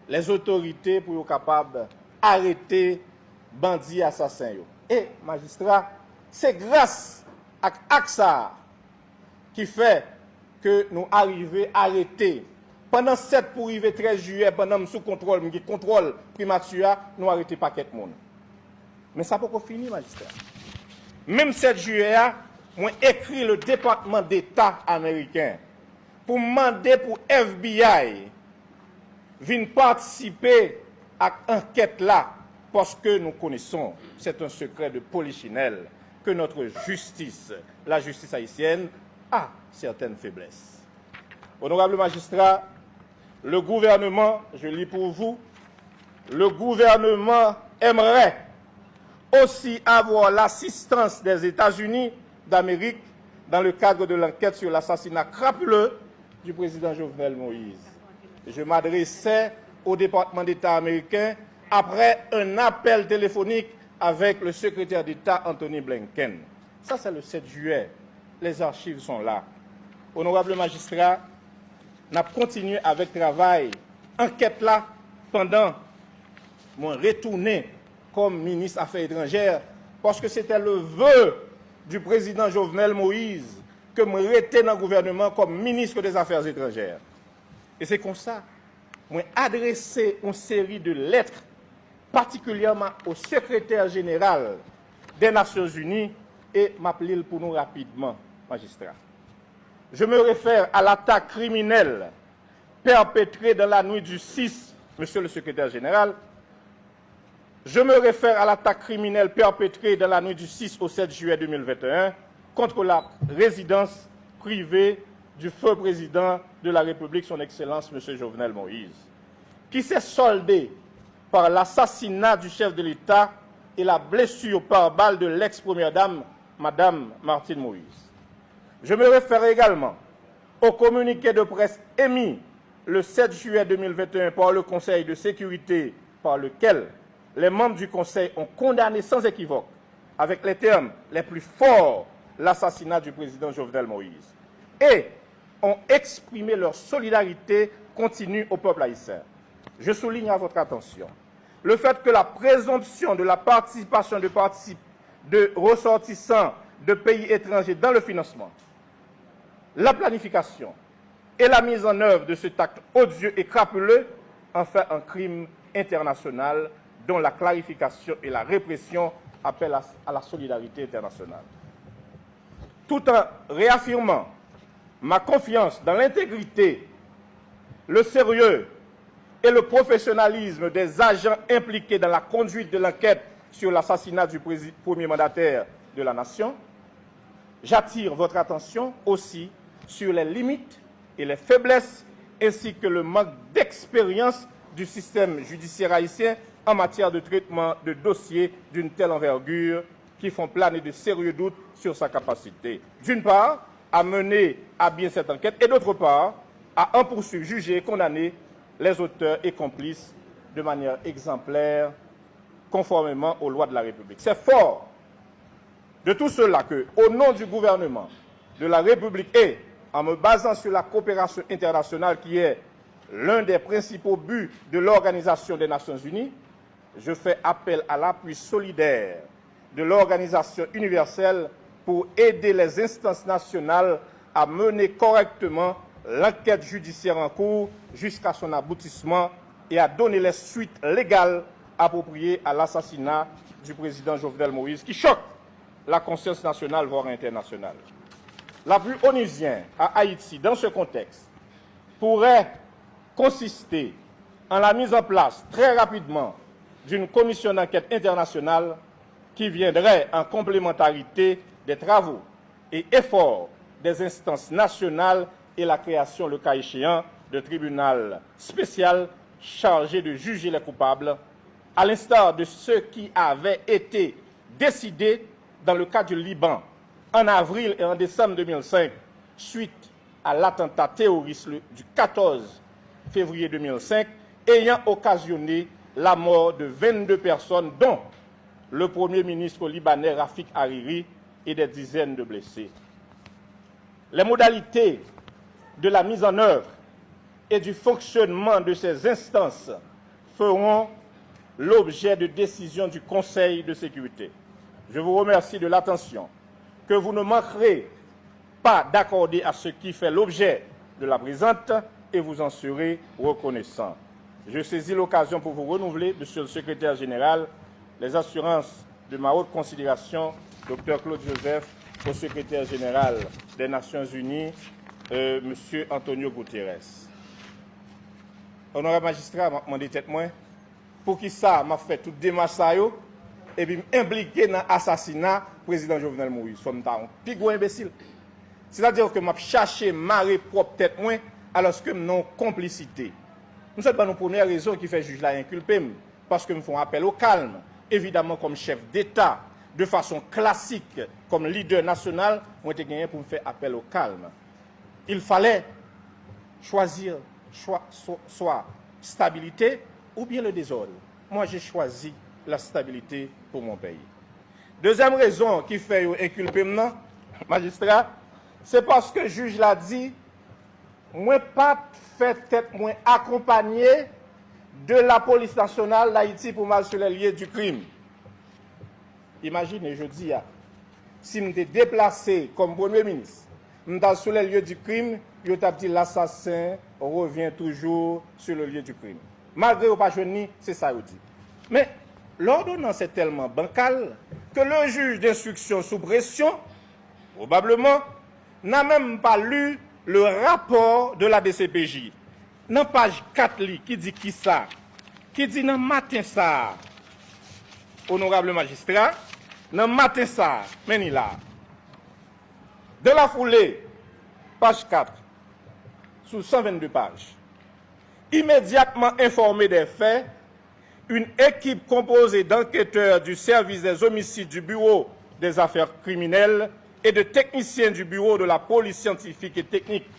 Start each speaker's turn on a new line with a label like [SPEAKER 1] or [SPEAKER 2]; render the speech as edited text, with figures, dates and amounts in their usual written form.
[SPEAKER 1] les autorités pour être capables d'arrêter bandits assassins. Et, magistrat, c'est grâce à ça qui fait que nous arrivons à arrêter. Pendant 7 pour arriver 13 juillet, pendant sous contrôle primature, nous arrêtons pas quelques monde. Mais ça n'a pas fini, magistrat. Même 7 juillet, moi écrit le département d'État américain pour demander pour FBI venir participer à l'enquête là, parce que nous connaissons, c'est un secret de polichinelle, que notre justice, la justice haïtienne, a certaines faiblesses. Honorable magistrat, le gouvernement, je lis pour vous, le gouvernement aimerait aussi avoir l'assistance des États-Unis d'Amérique dans le cadre de l'enquête sur l'assassinat crapuleux du président Jovenel Moïse. Je m'adressais au département d'État américain après un appel téléphonique avec le secrétaire d'État Anthony Blinken. Ça, c'est le 7 juillet. Les archives sont là. Honorable magistrat, nous avons continué avec le travail, enquête là, pendant mon retourné comme ministre des Affaires étrangères, parce que c'était le vœu du président Jovenel Moïse que je restais dans le gouvernement comme ministre des Affaires étrangères. Et c'est comme ça, j'ai adressé une série de lettres, particulièrement au secrétaire général des Nations Unies, et m'appeler pour nous rapidement, magistrat. Je me réfère à l'attaque criminelle perpétrée dans la nuit du 6, monsieur le secrétaire général. Je me réfère à l'attaque criminelle perpétrée dans la nuit du 6 au 7 juillet 2021 contre la résidence privée du feu président de la République, son Excellence, M. Jovenel Moïse, qui s'est soldée par l'assassinat du chef de l'État et la blessure par balle de l'ex-première dame, Mme Martine Moïse. Je me réfère également au communiqué de presse émis le 7 juillet 2021 par le Conseil de sécurité, par lequel les membres du Conseil ont condamné sans équivoque, avec les termes les plus forts, l'assassinat du président Jovenel Moïse et ont exprimé leur solidarité continue au peuple haïtien. Je souligne à votre attention le fait que la présomption de la participation de ressortissants de pays étrangers dans le financement, la planification et la mise en œuvre de cet acte odieux et crapuleux en fait un crime international dont la clarification et la répression appellent à la solidarité internationale. Tout en réaffirmant ma confiance dans l'intégrité, le sérieux et le professionnalisme des agents impliqués dans la conduite de l'enquête sur l'assassinat du premier mandataire de la nation, j'attire votre attention aussi sur les limites et les faiblesses ainsi que le manque d'expérience du système judiciaire haïtien en matière de traitement de dossiers d'une telle envergure qui font planer de sérieux doutes sur sa capacité, d'une part, à mener à bien cette enquête et d'autre part, à en poursuivre, juger et condamner les auteurs et complices de manière exemplaire, conformément aux lois de la République. C'est fort de tout cela que, au nom du gouvernement de la République et en me basant sur la coopération internationale qui est l'un des principaux buts de l'Organisation des Nations Unies, je fais appel à l'appui solidaire de l'Organisation universelle pour aider les instances nationales à mener correctement l'enquête judiciaire en cours jusqu'à son aboutissement et à donner les suites légales appropriées à l'assassinat du président Jovenel Moïse qui choque la conscience nationale, voire internationale. L'appui onusien à Haïti dans ce contexte pourrait consister en la mise en place très rapidement d'une commission d'enquête internationale qui viendrait en complémentarité des travaux et efforts des instances nationales et la création, le cas échéant, de tribunal spécial chargé de juger les coupables, à l'instar de ce qui avait été décidé dans le cas du Liban en avril et en décembre 2005, suite à l'attentat terroriste du 14 février 2005, ayant occasionné la mort de 22 personnes, dont le Premier ministre libanais Rafik Hariri et des dizaines de blessés. Les modalités de la mise en œuvre et du fonctionnement de ces instances feront l'objet de décisions du Conseil de sécurité. Je vous remercie de l'attention que vous ne manquerez pas d'accorder à ce qui fait l'objet de la présente et vous en serez reconnaissant. Je saisis l'occasion pour vous renouveler, Monsieur le Secrétaire général, les assurances de ma haute considération, Dr Claude Joseph, au Secrétaire général des Nations Unies, Monsieur Antonio Guterres. Honorable magistrat, m'a demandé tête moi, pour qui ça m'a fait toute démarche et puis m'impliquer dans l'assassinat du président Jovenel Moïse. Comme un pigou imbécile. C'est-à-dire que m'a cherché marrer propre tête moi alors que non complicité. Nous sommes pas nos premières raisons qui fait juge la inculpé parce que nous font appel au calme. Évidemment comme chef d'État, de façon classique, comme leader national, moi été gagné pour me faire appel au calme. Il fallait choisir soit stabilité ou bien le désordre. Moi, j'ai choisi la stabilité pour mon pays. Deuxième raison qui fait inculper maintenant, magistrat, c'est parce que le juge l'a dit, moi pas fait tête moins accompagné de la police nationale d'Haïti pour mal sur les lieux du crime. Imaginez, je dis, si je me déplacé comme Premier ministre, je sur les lieux du crime, je dit l'assassin revient toujours sur le lieu du crime. Malgré pas jeune, c'est ça que dit. Mais l'ordonnance est tellement bancale que le juge d'instruction sous pression, probablement, n'a même pas lu le rapport de la DCPJ. Dans page 4, qui dit qui ça? Qui dit dans matin ça? Honorable magistrat, dans matin ça, mais ni là. De la foulée, page 4, sous 122 pages. Immédiatement informé des faits, une équipe composée d'enquêteurs du service des homicides du Bureau des affaires criminelles et de techniciens du Bureau de la police scientifique et technique